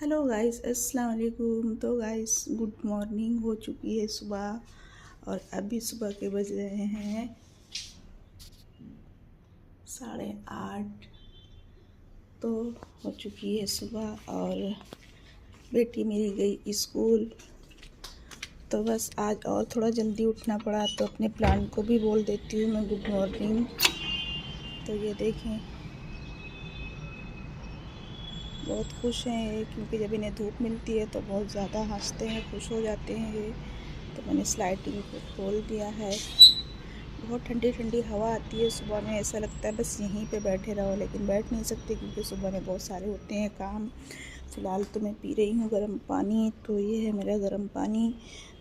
Hello guys, अस्सलाम वालेकुम। तो गाइस, गुड मॉर्निंग। हो चुकी है सुबह और अभी सुबह के बज रहे हैं 8:30। तो हो चुकी है सुबह और बेटी मेरी गई स्कूल। तो बस आज और थोड़ा जल्दी उठना पड़ा, तो अपने प्लान को भी बोल देती हूँ मैं गुड मॉर्निंग। तो ये देखें, बहुत खुश हैं ये, क्योंकि जब इन्हें धूप मिलती है तो बहुत ज़्यादा हंसते हैं, खुश हो जाते हैं ये। तो मैंने स्लाइडिंग को खोल दिया है। बहुत ठंडी ठंडी हवा आती है सुबह में, ऐसा लगता है बस यहीं पे बैठे रहो, लेकिन बैठ नहीं सकते क्योंकि सुबह में बहुत सारे होते हैं काम। फ़िलहाल तो मैं पी रही हूँ गर्म पानी। तो ये है मेरा गर्म पानी।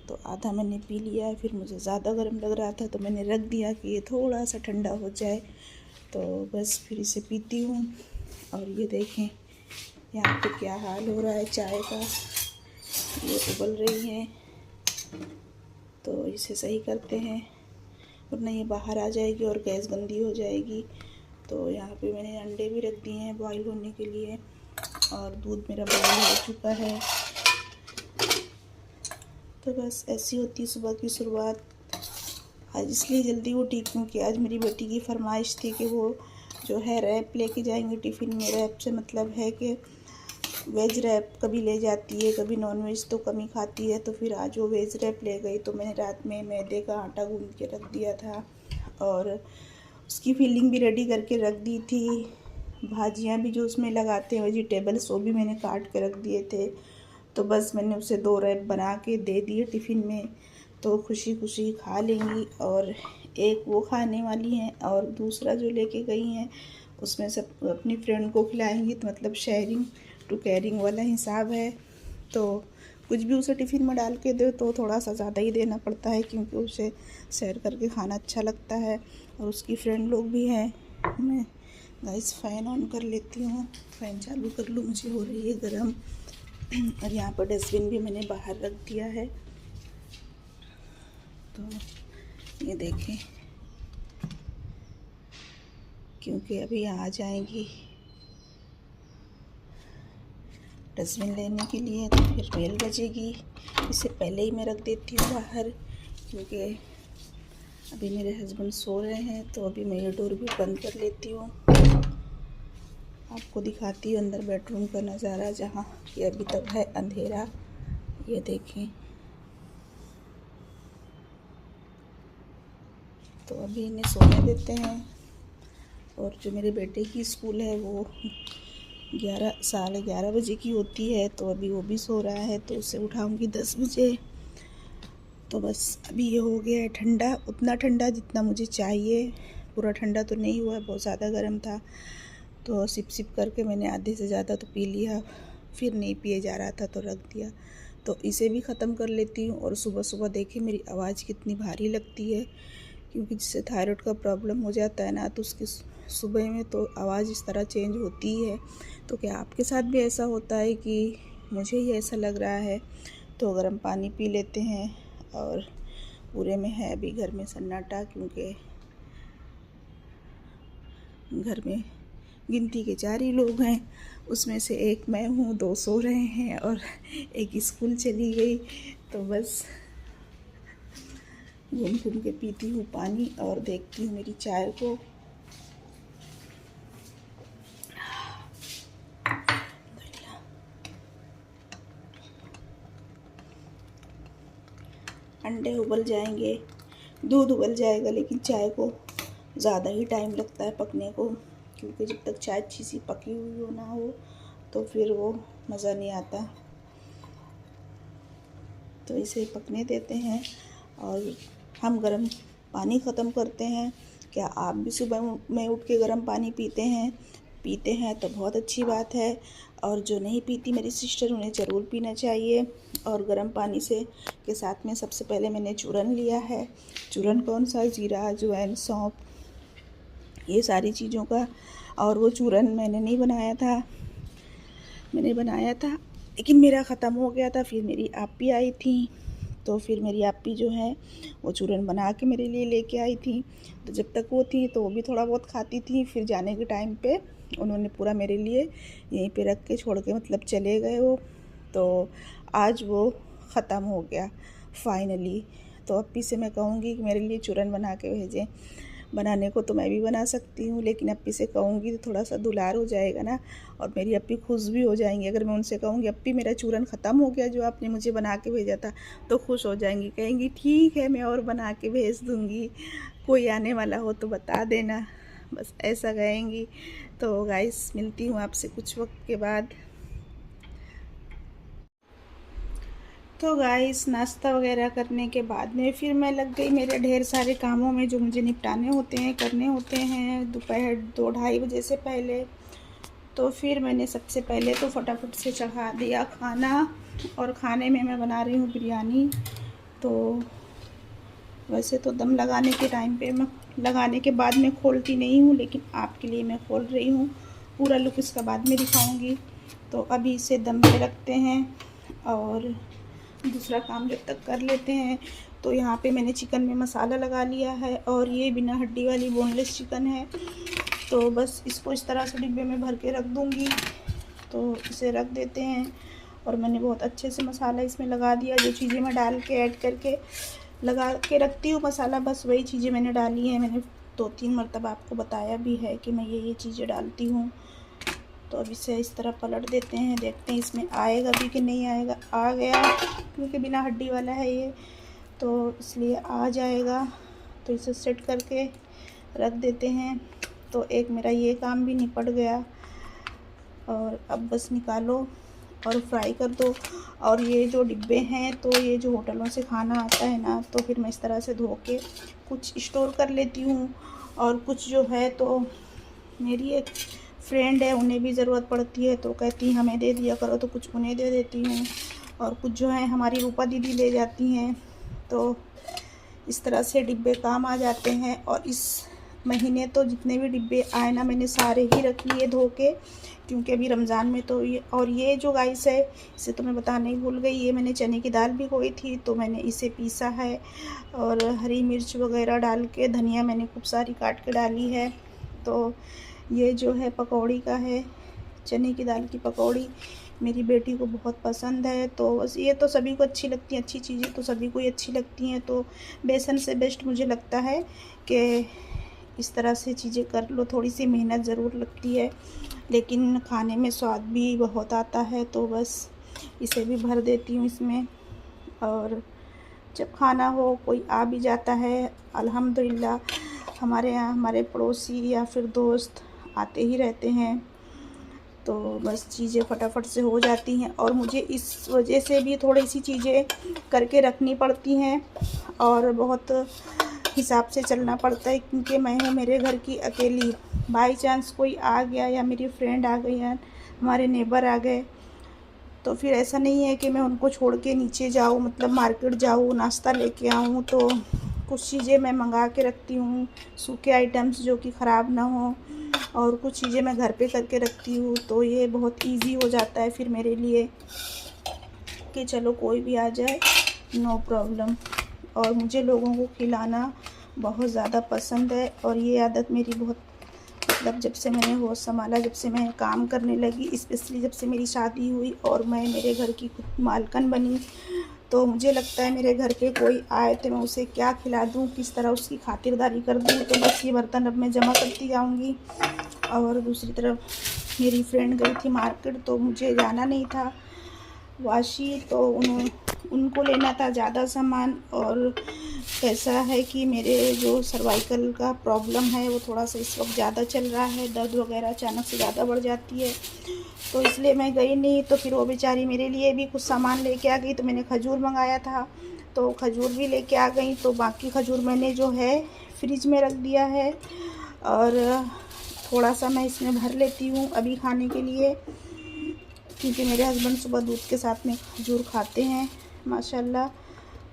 तो आधा मैंने पी लिया है, फिर मुझे ज़्यादा गर्म लग रहा था तो मैंने रख दिया कि ये थोड़ा सा ठंडा हो जाए। तो बस फिर इसे पीती हूँ। और ये देखें यहाँ पे क्या हाल हो रहा है चाय का। ये उबल रही है, तो इसे सही करते हैं वरना ये बाहर आ जाएगी और गैस गंदी हो जाएगी। तो यहाँ पे मैंने अंडे भी रख दिए हैं बॉईल होने के लिए और दूध मेरा बॉईल हो चुका है। तो बस ऐसी होती सुबह की शुरुआत। आज इसलिए जल्दी उठी क्योंकि आज मेरी बेटी की फरमाइश थी कि वो जो है रैप लेके जाएंगे टिफ़िन में। रैप से मतलब है कि वेज रैप कभी ले जाती है, कभी नॉन वेज तो कम ही खाती है। तो फिर आज वो वेज रैप ले गई। तो मैंने रात में मैदे का आटा गूंद के रख दिया था और उसकी फिलिंग भी रेडी करके रख दी थी। भाजियाँ भी जो उसमें लगाते हैं वेजिटेबल्स, वो भी मैंने काट के रख दिए थे। तो बस मैंने उसे 2 रैप बना के दे दिए टिफ़िन में, तो खुशी खुशी खा लेंगी। और एक वो खाने वाली हैं और दूसरा जो लेके गई हैं उसमें सब अपनी फ्रेंड को खिलाएंगी। तो मतलब शेयरिंग टू केयरिंग वाला हिसाब है। तो कुछ भी उसे टिफ़िन में डाल के दो तो थोड़ा सा ज़्यादा ही देना पड़ता है, क्योंकि उसे शेयर करके खाना अच्छा लगता है। और उसकी फ्रेंड लोग भी हैं। मैं गाइस फ़ैन ऑन कर लेती हूँ, फ़ैन चालू कर लूँ, मुझे हो रही है गर्म। और यहाँ पर डस्टबिन भी मैंने बाहर रख दिया है। तो ये देखें, क्योंकि अभी आ जाएंगी डस्टबिन लेने के लिए तो फिर बेल बजेगी। इससे पहले ही मैं रख देती हूँ बाहर, क्योंकि अभी मेरे हस्बैंड सो रहे हैं। तो अभी मैं ये डोर भी बंद कर लेती हूँ। आपको दिखाती हूँ अंदर बेडरूम का नज़ारा, जहाँ कि अभी तक है अंधेरा। ये देखें, तो अभी इन्हें सोने देते हैं। और जो मेरे बेटे की स्कूल है वो 11 साढ़े 11 बजे की होती है। तो अभी वो भी सो रहा है, तो उसे उठाऊंगी 10 बजे। तो बस अभी ये हो गया है ठंडा, उतना ठंडा जितना मुझे चाहिए। पूरा ठंडा तो नहीं हुआ, बहुत ज़्यादा गर्म था। तो सिप सिप करके मैंने आधे से ज़्यादा तो पी लिया, फिर नहीं पिए जा रहा था तो रख दिया। तो इसे भी ख़त्म कर लेती हूँ। और सुबह सुबह देखिए मेरी आवाज़ कितनी भारी लगती है, क्योंकि जिससे थायराइड का प्रॉब्लम हो जाता है ना, तो उसकी सुबह में तो आवाज़ इस तरह चेंज होती है। तो क्या आपके साथ भी ऐसा होता है कि मुझे ही ऐसा लग रहा है? तो गर्म पानी पी लेते हैं। और पूरे में है अभी घर में सन्नाटा, क्योंकि घर में गिनती के 4 ही लोग हैं। उसमें से एक मैं हूँ, 2 सो रहे हैं और एक स्कूल चली गई। तो बस घूम घूम के पीती हूँ पानी और देखती हूँ मेरी चाय को। अंडे उबल जाएंगे, दूध उबल जाएगा, लेकिन चाय को ज़्यादा ही टाइम लगता है पकने को, क्योंकि जब तक चाय अच्छी सी पकी हुई हो ना हो तो फिर वो मज़ा नहीं आता। तो इसे पकने देते हैं और हम गर्म पानी ख़त्म करते हैं। क्या आप भी सुबह में उठ के गर्म पानी पीते हैं? पीते हैं तो बहुत अच्छी बात है। और जो नहीं पीती मेरी सिस्टर, उन्हें ज़रूर पीना चाहिए। और गर्म पानी से के साथ में सबसे पहले मैंने चूरन लिया है। चूरन कौन सा? जीरा, अजवाइन, सौंफ, ये सारी चीज़ों का। और वो चूरन मैंने नहीं बनाया था, मैंने बनाया था लेकिन मेरा ख़त्म हो गया था। फिर मेरी आपी आई थी, तो फिर मेरी आपी जो है वो चूरन बना के मेरे लिए लेके आई थी। तो जब तक वो थी तो वो भी थोड़ा बहुत खाती थी। फिर जाने के टाइम पे उन्होंने पूरा मेरे लिए यहीं पे रख के छोड़ के मतलब चले गए वो। तो आज वो ख़त्म हो गया फाइनली। तो अप्पी से मैं कहूँगी कि मेरे लिए चूरन बना के भेजें। बनाने को तो मैं भी बना सकती हूँ, लेकिन अप्पी से कहूँगी तो थोड़ा सा दुलार हो जाएगा ना, और मेरी अप्पी खुश भी हो जाएंगी। अगर मैं उनसे कहूँगी अप्पी मेरा चूरन ख़त्म हो गया जो आपने मुझे बना के भेजा था, तो खुश हो जाएंगी, कहेंगी ठीक है मैं और बना के भेज दूँगी, कोई आने वाला हो तो बता देना, बस ऐसा कहेंगी। तो गाइस मिलती हूँ आपसे कुछ वक्त के बाद। तो गाइस नाश्ता वगैरह करने के बाद में फिर मैं लग गई मेरे ढेर सारे कामों में जो मुझे निपटाने होते हैं, करने होते हैं दोपहर 2-2:30 बजे से पहले। तो फिर मैंने सबसे पहले तो फटाफट से चढ़ा दिया खाना, और खाने में मैं बना रही हूँ बिरयानी। तो वैसे तो दम लगाने के टाइम पे मैं लगाने के बाद मैं खोलती नहीं हूँ, लेकिन आपके लिए मैं खोल रही हूँ। पूरा लुक इसका बाद में दिखाऊँगी। तो अभी इसे दम पे रखते हैं और दूसरा काम जब तक कर लेते हैं। तो यहाँ पे मैंने चिकन में मसाला लगा लिया है, और ये बिना हड्डी वाली बोनलेस चिकन है। तो बस इसको इस तरह से डिब्बे में भर के रख दूँगी। तो इसे रख देते हैं, और मैंने बहुत अच्छे से मसाला इसमें लगा दिया। जो चीज़ें मैं डाल के ऐड करके लगा के रखती हूँ मसाला, बस वही चीज़ें मैंने डाली हैं। मैंने 2-3 मरतबा आपको बताया भी है कि मैं ये चीज़ें डालती हूँ। तो अब इसे इस तरह पलट देते हैं, देखते हैं इसमें आएगा भी कि नहीं आएगा। आ गया, क्योंकि बिना हड्डी वाला है ये, तो इसलिए आ जाएगा। तो इसे सेट करके रख देते हैं। तो एक मेरा ये काम भी निपट गया, और अब बस निकालो और फ्राई कर दो। और ये जो डिब्बे हैं, तो ये जो होटलों से खाना आता है ना, तो फिर मैं इस तरह से धो के कुछ स्टोर कर लेती हूँ, और कुछ जो है तो मेरी एक फ्रेंड है, उन्हें भी ज़रूरत पड़ती है, तो कहती हमें दे दिया करो, तो कुछ उन्हें दे देती हूँ। और कुछ जो है हमारी रूपा दीदी ले जाती हैं। तो इस तरह से डिब्बे काम आ जाते हैं। और इस महीने तो जितने भी डिब्बे आए ना, मैंने सारे ही रख लिए धो के, क्योंकि अभी रमज़ान में तो ये। और ये जो गाइस है, इसे तो मैं बताना ही भूल गई, ये मैंने चने की दाल भिगोई थी, तो मैंने इसे पीसा है, और हरी मिर्च वगैरह डाल के, धनिया मैंने खूब सारी काट के डाली है। तो ये जो है पकौड़ी का है, चने की दाल की पकौड़ी, मेरी बेटी को बहुत पसंद है। तो बस ये तो सभी को अच्छी लगती हैं, अच्छी चीज़ें तो सभी को ही अच्छी लगती हैं। तो बेसन से बेस्ट मुझे लगता है कि इस तरह से चीज़ें कर लो। थोड़ी सी मेहनत ज़रूर लगती है, लेकिन खाने में स्वाद भी बहुत आता है। तो बस इसे भी भर देती हूँ इसमें। और जब खाना हो, कोई आ भी जाता है, अल्हम्दुलिल्लाह हमारे यहाँ हमारे पड़ोसी या फिर दोस्त आते ही रहते हैं, तो बस चीज़ें फटाफट से हो जाती हैं। और मुझे इस वजह से भी थोड़ी सी चीज़ें करके रखनी पड़ती हैं, और बहुत हिसाब से चलना पड़ता है, क्योंकि मैं हूँ मेरे घर की अकेली। बाई चांस कोई आ गया, या मेरी फ्रेंड आ गई, या हमारे नेबर आ गए, तो फिर ऐसा नहीं है कि मैं उनको छोड़ के नीचे जाऊँ, मतलब मार्केट जाऊँ, नाश्ता लेके आऊँ। तो कुछ चीज़ें मैं मंगा के रखती हूँ, सूखे आइटम्स जो कि ख़राब ना हो, और कुछ चीज़ें मैं घर पे करके रखती हूँ। तो ये बहुत इजी हो जाता है फिर मेरे लिए कि चलो कोई भी आ जाए, नो प्रॉब्लम। और मुझे लोगों को खिलाना बहुत ज़्यादा पसंद है, और ये आदत मेरी बहुत, मतलब जब से मैंने होश संभाला, जब से मैं काम करने लगी, स्पेशली जब से मेरी शादी हुई और मैं मेरे घर की खुद मालकिन बनी, तो मुझे लगता है मेरे घर पे कोई आए तो मैं उसे क्या खिला दूँ, किस तरह उसकी खातिरदारी कर दूँ। तो बस ये बर्तन अब मैं जमा करती जाऊँगी। और दूसरी तरफ मेरी फ्रेंड गई थी मार्केट, तो मुझे जाना नहीं था वाशी, तो उनको लेना था ज़्यादा सामान। और ऐसा है कि मेरे जो सर्वाइकल का प्रॉब्लम है, वो थोड़ा सा इस वक्त ज़्यादा चल रहा है, दर्द वगैरह अचानक से ज़्यादा बढ़ जाती है, तो इसलिए मैं गई नहीं। तो फिर वो बेचारी मेरे लिए भी कुछ सामान लेके आ गई। तो मैंने खजूर मंगाया था, तो खजूर भी लेके आ गई। तो बाकी खजूर मैंने जो है फ्रिज में रख दिया है, और थोड़ा सा मैं इसमें भर लेती हूँ अभी खाने के लिए, क्योंकि मेरे हस्बैंड सुबह दूध के साथ में खजूर खाते हैं माशाल्लाह।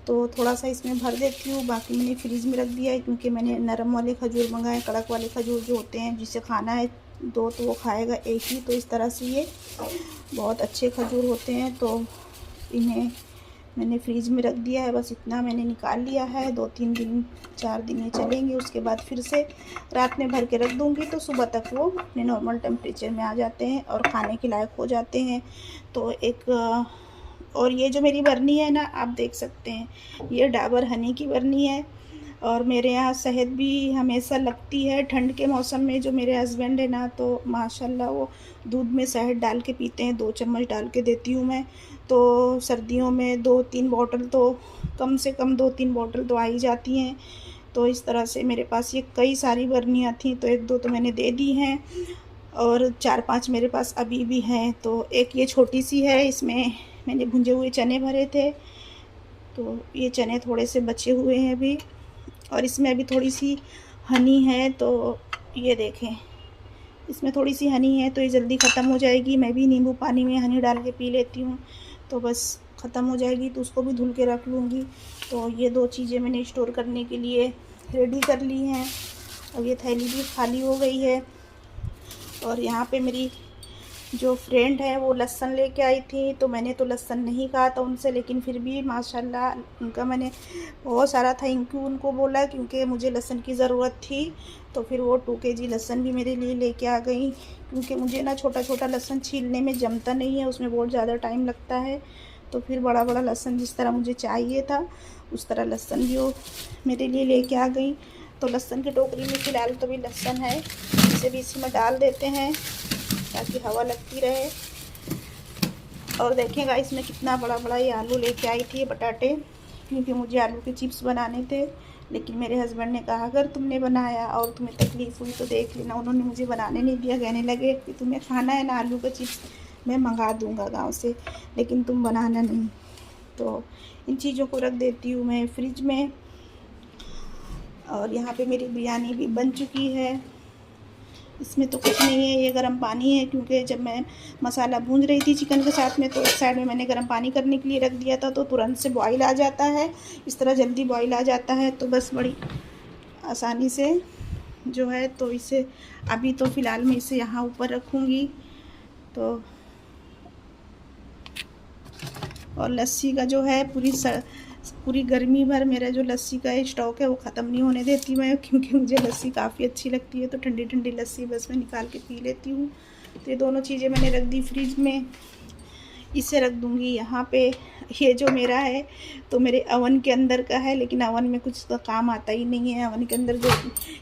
तो थोड़ा सा इसमें भर देती हूँ, बाकी मैंने फ्रिज में रख दिया है, क्योंकि मैंने नरम वाले खजूर मंगाए। कड़क वाले खजूर जो होते हैं, जिसे खाना है दो तो वो खाएगा एक ही, तो इस तरह से ये बहुत अच्छे खजूर होते हैं। तो इन्हें मैंने फ्रीज में रख दिया है, बस इतना मैंने निकाल लिया है। 2-3 दिन 4 दिन ये चलेंगे, उसके बाद फिर से रात में भर के रख दूँगी तो सुबह तक वो अपने नॉर्मल टेम्परेचर में आ जाते हैं और खाने के लायक हो जाते हैं। तो एक और ये जो मेरी बरनी है ना, आप देख सकते हैं, ये डाबर हनी की बरनी है। और मेरे यहाँ शहद भी हमेशा लगती है ठंड के मौसम में। जो मेरे हस्बैंड है ना, तो माशाल्लाह वो दूध में शहद डाल के पीते हैं। 2 चम्मच डाल के देती हूँ मैं। तो सर्दियों में 2-3 बॉटल तो कम से कम 2-3 बॉटल तो आ ही जाती हैं। तो इस तरह से मेरे पास ये कई सारी बरनियाँ थी, तो 1-2 तो मैंने दे दी हैं और 4-5 मेरे पास अभी भी हैं। तो एक ये छोटी सी है, इसमें मैंने भुंजे हुए चने भरे थे, तो ये चने थोड़े से बचे हुए हैं अभी। और इसमें अभी थोड़ी सी हनी है, तो ये देखें, इसमें थोड़ी सी हनी है तो ये जल्दी ख़त्म हो जाएगी। मैं भी नींबू पानी में हनी डाल के पी लेती हूँ, तो बस ख़त्म हो जाएगी, तो उसको भी धुल के रख लूँगी। तो ये 2 चीज़ें मैंने स्टोर करने के लिए रेडी कर ली हैं। और ये थैली भी खाली हो गई है। और यहाँ पे मेरी जो फ्रेंड है वो लहसुन लेके आई थी, तो मैंने तो लहसुन नहीं कहा था उनसे, लेकिन फिर भी माशाल्लाह उनका मैंने बहुत सारा थैंक यू उनको बोला, क्योंकि मुझे लहसुन की ज़रूरत थी। तो फिर वो 2 केजी लहसुन भी मेरे लिए लेके आ गई, क्योंकि मुझे ना छोटा छोटा लहसुन छीलने में जमता नहीं है, उसमें बहुत ज़्यादा टाइम लगता है। तो फिर बड़ा बड़ा लहसुन जिस तरह मुझे चाहिए था उस तरह लहसुन भी वो मेरे लिए लेके आ गई। तो लहसुन की टोकरी में फ़िलहाल तो भी लहसुन है, इसे भी इसी में डाल देते हैं ताकि हवा लगती रहे। और देखेंगा इसमें कितना बड़ा बड़ा ये आलू लेके आई थी, बटाटे, क्योंकि मुझे आलू के चिप्स बनाने थे। लेकिन मेरे हस्बैंड ने कहा अगर तुमने बनाया और तुम्हें तकलीफ़ हुई तो देख लेना। उन्होंने मुझे बनाने नहीं दिया, कहने लगे कि तुम्हें खाना है ना आलू का चिप्स, मैं मंगा दूँगा गाँव से, लेकिन तुम बनाना नहीं। तो इन चीज़ों को रख देती हूँ मैं फ्रिज में। और यहाँ पे मेरी बिरयानी भी बन चुकी है। इसमें तो कुछ नहीं है, ये गर्म पानी है, क्योंकि जब मैं मसाला भून रही थी चिकन के साथ में तो एक साइड में मैंने गर्म पानी करने के लिए रख दिया था, तो तुरंत से बॉईल आ जाता है। इस तरह जल्दी बॉईल आ जाता है, तो बस बड़ी आसानी से जो है। तो इसे अभी तो फ़िलहाल मैं इसे यहाँ ऊपर रखूँगी। तो और लस्सी का जो है पूरी गर्मी भर मेरा जो लस्सी का स्टॉक है वो ख़त्म नहीं होने देती मैं, क्योंकि मुझे लस्सी काफ़ी अच्छी लगती है। तो ठंडी ठंडी लस्सी बस मैं निकाल के पी लेती हूँ। तो ये दोनों चीज़ें मैंने रख दी फ्रिज में। इसे रख दूँगी यहाँ पे। ये जो मेरा है तो मेरे अवन के अंदर का है, लेकिन अवन में कुछ का काम आता ही नहीं है। अवन के अंदर जो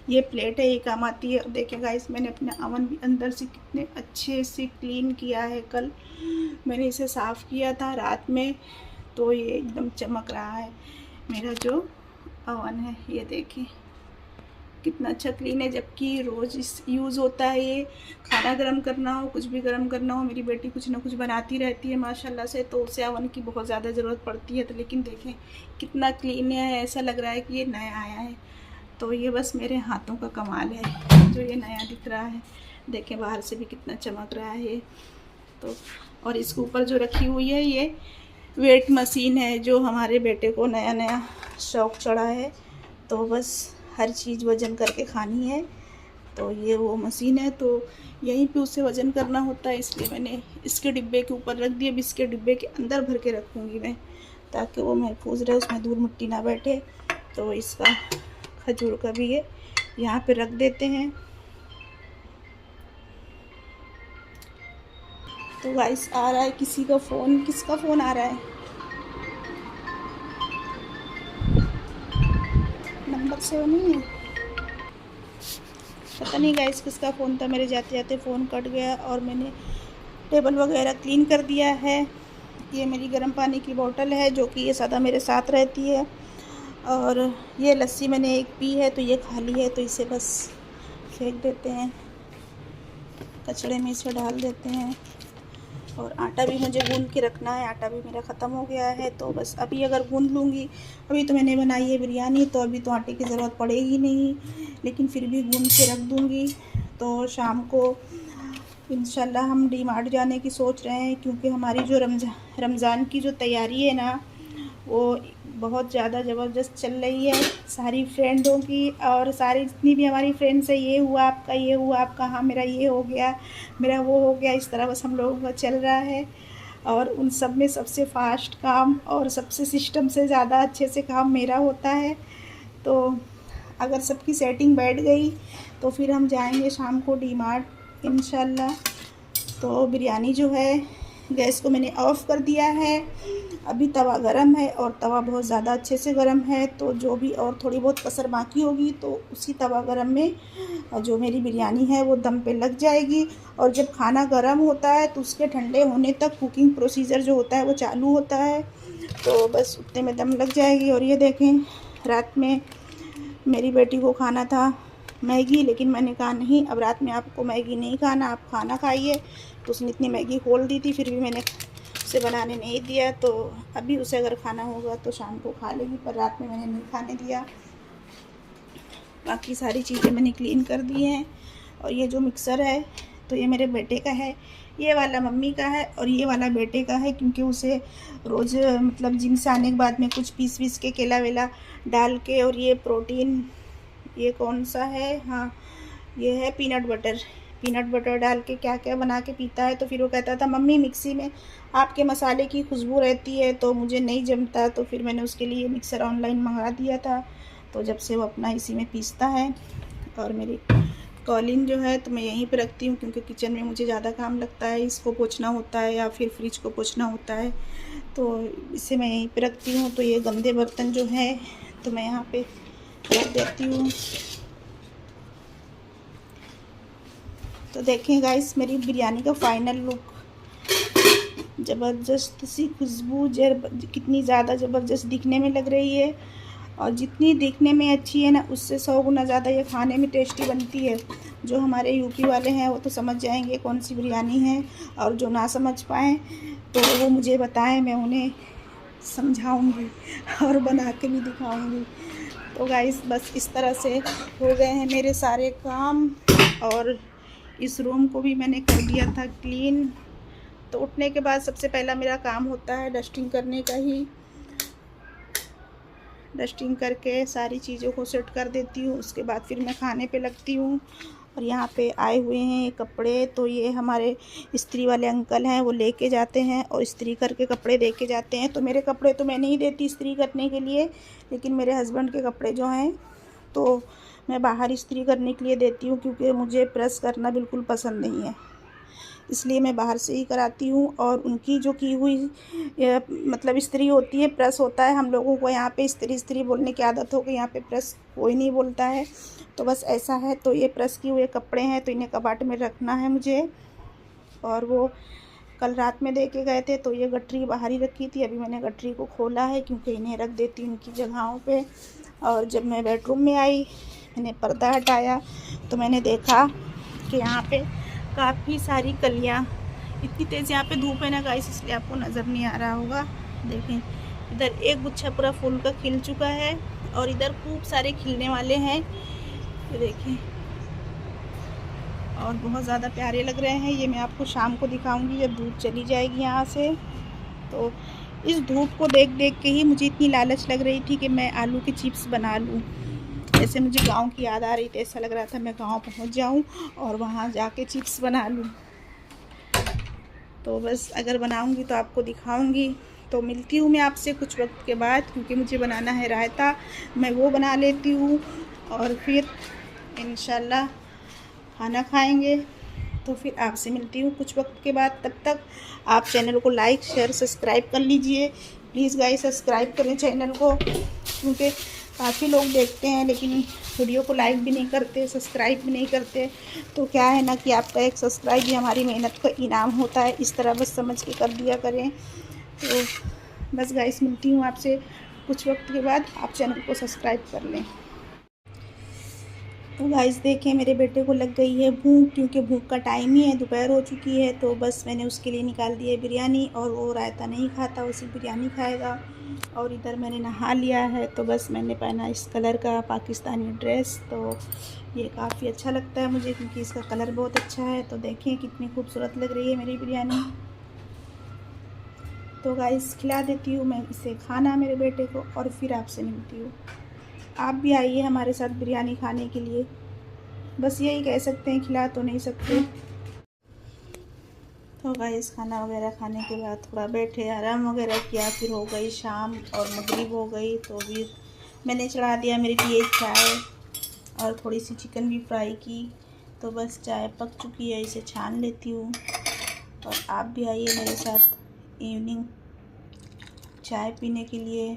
ये प्लेट है ये काम आती है। देखिए गाइस, मैंने अपना अवन भी अंदर से कितने अच्छे से क्लीन किया है। कल मैंने इसे साफ़ किया था रात में, तो ये एकदम चमक रहा है मेरा जो अवन है। ये देखिए कितना अच्छा क्लीन है, जबकि रोज़ इस यूज़ होता है ये। खाना गर्म करना हो, कुछ भी गर्म करना हो, मेरी बेटी कुछ ना कुछ बनाती रहती है माशाल्लाह से, तो उसे अवन की बहुत ज़्यादा ज़रूरत पड़ती है। तो लेकिन देखें कितना क्लीन है, ऐसा लग रहा है कि ये नया आया है। तो ये बस मेरे हाथों का कमाल है जो ये नया दिख रहा है। देखें बाहर से भी कितना चमक रहा है ये। तो और इसके ऊपर जो रखी हुई है ये वेट मशीन है, जो हमारे बेटे को नया नया शौक़ चढ़ा है, तो बस हर चीज़ वज़न करके खानी है। तो ये वो मशीन है, तो यहीं पे उसे वज़न करना होता है, इसलिए मैंने इसके डिब्बे के ऊपर रख दिया। अब इसके डिब्बे के अंदर भर के रखूँगी मैं, ताकि वो महफूज रहे, उसमें धूल मिट्टी ना बैठे। तो इसका खजूर का भी ये यहाँ पे रख देते हैं। तो गाइस आ रहा है किसी का फ़ोन। किसका फ़ोन आ रहा है? नंबर से नहीं है, पता नहीं गाइस किसका फ़ोन था। मेरे जाते जाते फ़ोन कट गया और मैंने टेबल वगैरह क्लीन कर दिया है। ये मेरी गर्म पानी की बोतल है, जो कि ये सदा मेरे साथ रहती है। और ये लस्सी मैंने एक पी है, तो ये खाली है, तो इसे बस फेंक देते हैं, कचड़े में इसे डाल देते हैं। और आटा भी मुझे गूंद के रखना है, आटा भी मेरा ख़त्म हो गया है, तो बस अभी अगर गूंद लूँगी। अभी तो मैंने बनाई है बिरयानी, तो अभी तो आटे की ज़रूरत पड़ेगी नहीं, लेकिन फिर भी गूंद के रख दूँगी। तो शाम को इंशाल्लाह हम डी-मार्ट जाने की सोच रहे हैं, क्योंकि हमारी जो रमज़ान की जो तैयारी है ना, वो बहुत ज़्यादा ज़बरदस्त चल रही है सारी फ्रेंडों की। और सारी जितनी भी हमारी फ्रेंड्स है, ये हुआ आपका, ये हुआ आपका, हाँ मेरा ये हो गया, मेरा वो हो गया, इस तरह बस हम लोगों का चल रहा है। और उन सब में सबसे फास्ट काम और सबसे सिस्टम से ज़्यादा अच्छे से काम मेरा होता है। तो अगर सबकी सेटिंग बैठ गई तो फिर हम जाएंगे शाम को डी मार्ट इंशाल्लाह। तो बिरयानी जो है, गैस को मैंने ऑफ़ कर दिया है। अभी तवा गरम है और तवा बहुत ज़्यादा अच्छे से गरम है, तो जो भी और थोड़ी बहुत कसर बाकी होगी तो उसी तवा गरम में जो मेरी बिरयानी है वो दम पे लग जाएगी। और जब खाना गरम होता है तो उसके ठंडे होने तक कुकिंग प्रोसीजर जो होता है वो चालू होता है, तो बस उतने में दम लग जाएगी। और ये देखें, रात में मेरी बेटी को खाना था मैगी, लेकिन मैंने कहा नहीं, अब रात में आपको मैगी नहीं खाना, आप खाना खाइए। तो उसने इतनी मैगी खोल दी थी, फिर भी मैंने उसे बनाने नहीं दिया। तो अभी उसे अगर खाना होगा तो शाम को खा लेगी, पर रात में मैंने नहीं खाने दिया। बाकी सारी चीज़ें मैंने क्लीन कर दी हैं। और ये जो मिक्सर है तो ये मेरे बेटे का है, ये वाला मम्मी का है और ये वाला बेटे का है, क्योंकि उसे रोज़ मतलब जिम से आने के बाद में कुछ पीस के केला वेला डाल के, और ये प्रोटीन, ये कौन सा है, हाँ ये है पीनट बटर डाल के क्या क्या बना के पीता है। तो फिर वो कहता था मम्मी मिक्सी में आपके मसाले की खुशबू रहती है तो मुझे नहीं जमता, तो फिर मैंने उसके लिए मिक्सर ऑनलाइन मंगा दिया था। तो जब से वो अपना इसी में पीसता है। और मेरी कॉलिन जो है तो मैं यहीं पे रखती हूँ, क्योंकि किचन में मुझे ज़्यादा काम लगता है, इसको पोंछना होता है या फिर फ्रिज को पोंछना होता है, तो इसे मैं यहीं पे रखती हूँ। तो ये गंदे बर्तन जो है तो मैं यहाँ पे रख देती हूँ। तो देखें गाइस, मेरी बिरयानी का फाइनल लुक, ज़बरदस्त सी खुशबू कितनी ज़्यादा ज़बरदस्त दिखने में लग रही है। और जितनी दिखने में अच्छी है ना, उससे 100 गुना ज़्यादा ये खाने में टेस्टी बनती है। जो हमारे यूपी वाले हैं वो तो समझ जाएंगे कौन सी बिरयानी है, और जो ना समझ पाएँ तो वो मुझे बताएं, मैं उन्हें समझाऊंगी और बना के भी दिखाऊंगी। तो गाइस बस इस तरह से हो गए हैं मेरे सारे काम। और इस रूम को भी मैंने कर दिया था क्लीन। तो उठने के बाद सबसे पहला मेरा काम होता है डस्टिंग करने का ही। डस्टिंग करके सारी चीज़ों को सेट कर देती हूँ, उसके बाद फिर मैं खाने पे लगती हूँ। और यहाँ पे आए हुए हैं कपड़े, तो ये हमारे इस्त्री वाले अंकल हैं, वो लेके जाते हैं और इस्त्री करके कपड़े दे के जाते हैं। तो मेरे कपड़े तो मैं नहीं देती इस्त्री करने के लिए, लेकिन मेरे हस्बैंड के कपड़े जो हैं तो मैं बाहर इस्त्री करने के लिए देती हूँ, क्योंकि मुझे प्रेस करना बिल्कुल पसंद नहीं है, इसलिए मैं बाहर से ही कराती हूँ। और उनकी जो की हुई मतलब इस्त्री होती है, प्रेस होता है, हम लोगों को यहाँ पे इस्त्री बोलने की आदत हो गई, यहाँ पे प्रेस कोई नहीं बोलता है, तो बस ऐसा है। तो ये प्रेस किए हुए कपड़े हैं तो इन्हें कबाट में रखना है मुझे। और वो कल रात में दे के गए थे, तो ये गठरी बाहर ही रखी थी, अभी मैंने गठरी को खोला है, क्योंकि इन्हें रख देती हूँ उनकी जगहों पे। और जब मैं बेडरूम में आई, मैंने पर्दा हटाया तो मैंने देखा कि यहाँ पे काफ़ी सारी कलियाँ, इतनी तेज़ यहाँ पे धूप है ना गाइस, इसलिए आपको नज़र नहीं आ रहा होगा। देखें, इधर एक गुच्छा पूरा फूल का खिल चुका है और इधर खूब सारे खिलने वाले हैं, ये देखें, और बहुत ज़्यादा प्यारे लग रहे हैं। ये मैं आपको शाम को दिखाऊंगी जब धूप चली जाएगी यहाँ से। तो इस धूप को देख देख के ही मुझे इतनी लालच लग रही थी कि मैं आलू के चिप्स बना लूँ। जैसे मुझे गांव की याद आ रही थी, ऐसा लग रहा था मैं गांव पहुंच जाऊं और वहां जाके चिप्स बना लूं। तो बस अगर बनाऊंगी तो आपको दिखाऊंगी। तो मिलती हूँ मैं आपसे कुछ वक्त के बाद, क्योंकि मुझे बनाना है रायता, मैं वो बना लेती हूँ और फिर इंशाल्लाह खाना खाएंगे। तो फिर आपसे मिलती हूँ कुछ वक्त के बाद। तब तक आप चैनल को लाइक शेयर सब्सक्राइब कर लीजिए प्लीज़ गाइस, सब्सक्राइब करें चैनल को, क्योंकि काफ़ी लोग देखते हैं लेकिन वीडियो को लाइक भी नहीं करते, सब्सक्राइब भी नहीं करते। तो क्या है ना कि आपका एक सब्सक्राइब भी हमारी मेहनत का इनाम होता है, इस तरह बस समझ के कर दिया करें। तो बस गाइस मिलती हूँ आपसे कुछ वक्त के बाद, आप चैनल को सब्सक्राइब कर लें। तो गाइस देखें, मेरे बेटे को लग गई है भूख, क्योंकि भूख का टाइम ही है, दोपहर हो चुकी है। तो बस मैंने उसके लिए निकाल दी है बिरयानी, और वो रायता नहीं खाता, वो सिर्फ बिरयानी खाएगा। और इधर मैंने नहा लिया है, तो बस मैंने पहना इस कलर का पाकिस्तानी ड्रेस। तो ये काफ़ी अच्छा लगता है मुझे, क्योंकि इसका कलर बहुत अच्छा है। तो देखें कितनी खूबसूरत लग रही है मेरी बिरयानी। तो गाइस खिला देती हूँ मैं इसे खाना मेरे बेटे को, और फिर आपसे मिलती हूँ। आप भी आइए हमारे साथ बिरयानी खाने के लिए, बस यही कह सकते हैं, खिला तो नहीं सकते। तो गाइस खाना वगैरह खाने के बाद थोड़ा बैठे आराम वगैरह किया, फिर हो गई शाम और मगरिब हो गई। तो फिर मैंने चढ़ा दिया मेरे लिए चाय और थोड़ी सी चिकन भी फ्राई की। तो बस चाय पक चुकी है, इसे छान लेती हूँ। और आप भी आइए मेरे साथ इवनिंग चाय पीने के लिए।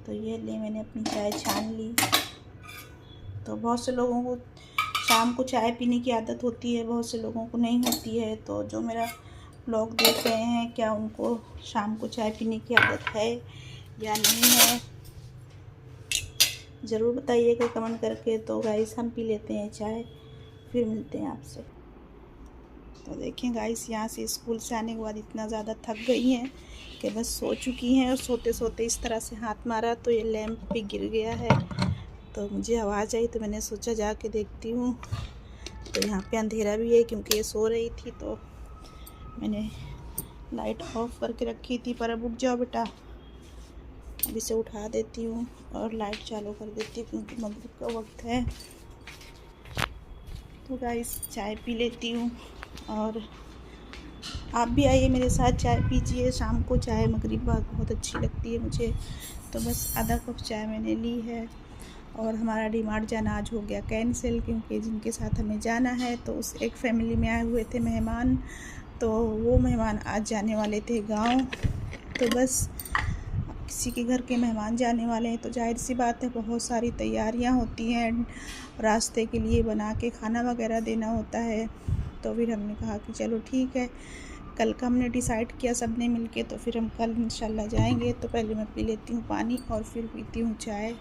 तो ये ले मैंने अपनी चाय छान ली। तो बहुत से लोगों को शाम को चाय पीने की आदत होती है, बहुत से लोगों को नहीं होती है। तो जो मेरा ब्लॉग देख रहे हैं, क्या उनको शाम को चाय पीने की आदत है या नहीं है, ज़रूर बताइएगा कमेंट करके। तो गाइस हम पी लेते हैं चाय, फिर मिलते हैं आपसे। तो देखें गाइस, यहाँ से स्कूल से आने के बाद इतना ज़्यादा थक गई हैं कि बस सो चुकी हैं। और सोते सोते इस तरह से हाथ मारा तो ये लैंप भी गिर गया है। तो मुझे आवाज़ आई तो मैंने सोचा जाके देखती हूँ। तो यहाँ पे अंधेरा भी है क्योंकि ये सो रही थी। तो मैंने लाइट ऑफ करके रखी थी, पर अब उठ जाओ बेटा। अब इसे उठा देती हूँ और लाइट चालू कर देती हूँ क्योंकि मगरिब का वक्त है। तो गाइस चाय पी लेती हूँ और आप भी आइए मेरे साथ चाय पीजिए। शाम को चाय मगरिब बाद बहुत अच्छी लगती है मुझे। तो बस आधा कप चाय मैंने ली है। और हमारा डीमार्ट जाना आज हो गया कैंसिल क्योंकि जिनके साथ हमें जाना है तो उस एक फैमिली में आए हुए थे मेहमान। तो वो मेहमान आज जाने वाले थे गांव। तो बस किसी के घर के मेहमान जाने वाले हैं तो जाहिर सी बात है बहुत सारी तैयारियां होती हैं, रास्ते के लिए बना के खाना वगैरह देना होता है। तो फिर हमने कहा कि चलो ठीक है, कल का हमने डिसाइड किया सब ने मिल के। तो फिर हम कल इंशाल्लाह जाएंगे। तो पहले मैं पी लेती हूँ पानी और फिर पीती हूँ चाय।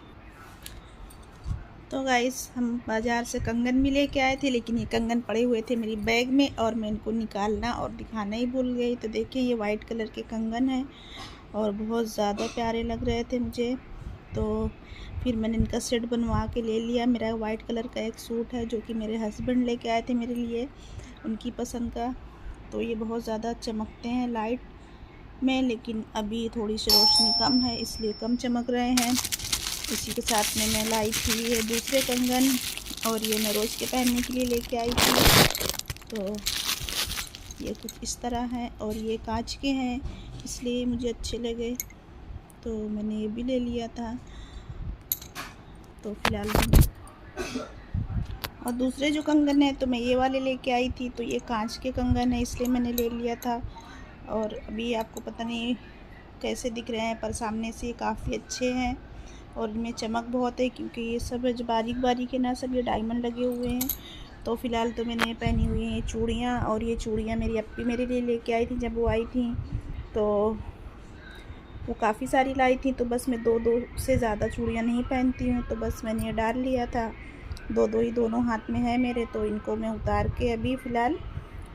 तो गाइस हम बाज़ार से कंगन भी लेके आए थे, लेकिन ये कंगन पड़े हुए थे मेरी बैग में और मैं इनको निकालना और दिखाना ही भूल गई। तो देखिए ये वाइट कलर के कंगन हैं और बहुत ज़्यादा प्यारे लग रहे थे मुझे। तो फिर मैंने इनका सेट बनवा के ले लिया। मेरा वाइट कलर का एक सूट है जो कि मेरे हस्बैंड लेके आए थे मेरे लिए, उनकी पसंद का। तो ये बहुत ज़्यादा चमकते हैं लाइट में, लेकिन अभी थोड़ी सी रोशनी कम है इसलिए कम चमक रहे हैं। इसी के साथ में मैं लाई थी ये दूसरे कंगन और ये मैं रोज़ के पहनने के लिए लेके आई थी। तो ये कुछ इस तरह है और ये कांच के हैं इसलिए मुझे अच्छे लगे तो मैंने ये भी ले लिया था। तो फिलहाल और दूसरे जो कंगन है तो मैं ये वाले लेके आई थी। तो ये कांच के कंगन है इसलिए मैंने ले लिया था। और अभी आपको पता नहीं कैसे दिख रहे हैं, पर सामने से काफ़ी अच्छे हैं और इनमें चमक बहुत है क्योंकि ये सब जो बारीक बारीक है ना, सब ये डायमंड लगे हुए हैं। तो फ़िलहाल तो मैंने पहनी हुई हैं चूड़ियाँ, और ये चूड़ियाँ मेरी अप्पी मेरे लिए लेके आई थी जब वो आई थी। तो वो काफ़ी सारी लाई थी, तो बस मैं दो से ज़्यादा चूड़ियाँ नहीं पहनती हूँ। तो बस मैंने ये डाल लिया था, दो ही दोनों हाथ में है मेरे। तो इनको मैं उतार के अभी फ़िलहाल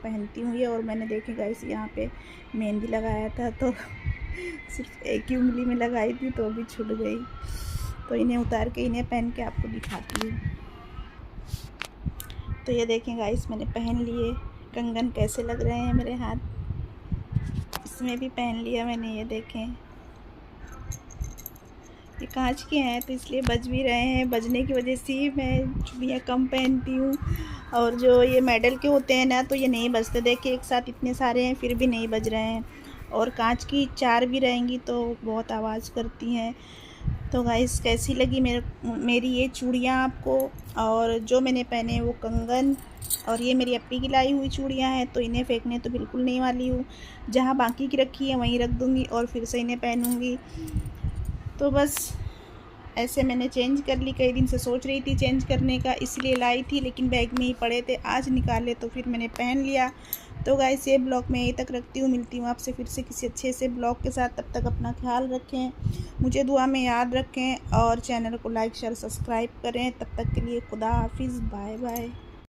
पहनती हूँ ये। और मैंने देखे गाइस यहाँ पे मेहंदी लगाया था तो सिर्फ एक ही उंगली में लगाई थी तो अभी छूट गई। तो इन्हें उतार के इन्हें पहन के आपको दिखाती हूँ। तो ये देखें गाइस मैंने पहन लिए कंगन, कैसे लग रहे हैं मेरे हाथ। इसमें भी पहन लिया मैंने, ये देखें ये कांच के हैं तो इसलिए बज भी रहे हैं। बजने की वजह से ही मैं चूड़ियाँ कम पहनती हूँ। और जो ये मेडल के होते हैं ना तो ये नहीं बजते। देखिए एक साथ इतने सारे हैं फिर भी नहीं बज रहे हैं। और कांच की 4 भी रहेंगी तो बहुत आवाज़ करती हैं। तो गाइस कैसी लगी मेरी ये चूड़ियाँ आपको, और जो मैंने पहने वो कंगन, और ये मेरी अप्पी की लाई हुई चूड़ियाँ हैं। तो इन्हें फेंकने तो बिल्कुल नहीं वाली हूँ, जहाँ बाकी की रखी है वहीं रख दूँगी और फिर से इन्हें पहनूँगी। तो बस ऐसे मैंने चेंज कर ली। कई दिन से सोच रही थी चेंज करने का, इसलिए लाई थी, लेकिन बैग में ही पड़े थे, आज निकाले तो फिर मैंने पहन लिया। तो गाइस ये ब्लॉग मैं यहीं तक रखती हूँ, मिलती हूँ आपसे फिर से किसी अच्छे से ब्लॉग के साथ। तब तक अपना ख्याल रखें, मुझे दुआ में याद रखें और चैनल को लाइक शेयर सब्सक्राइब करें। तब तक के लिए खुदा हाफिज़, बाय बाय।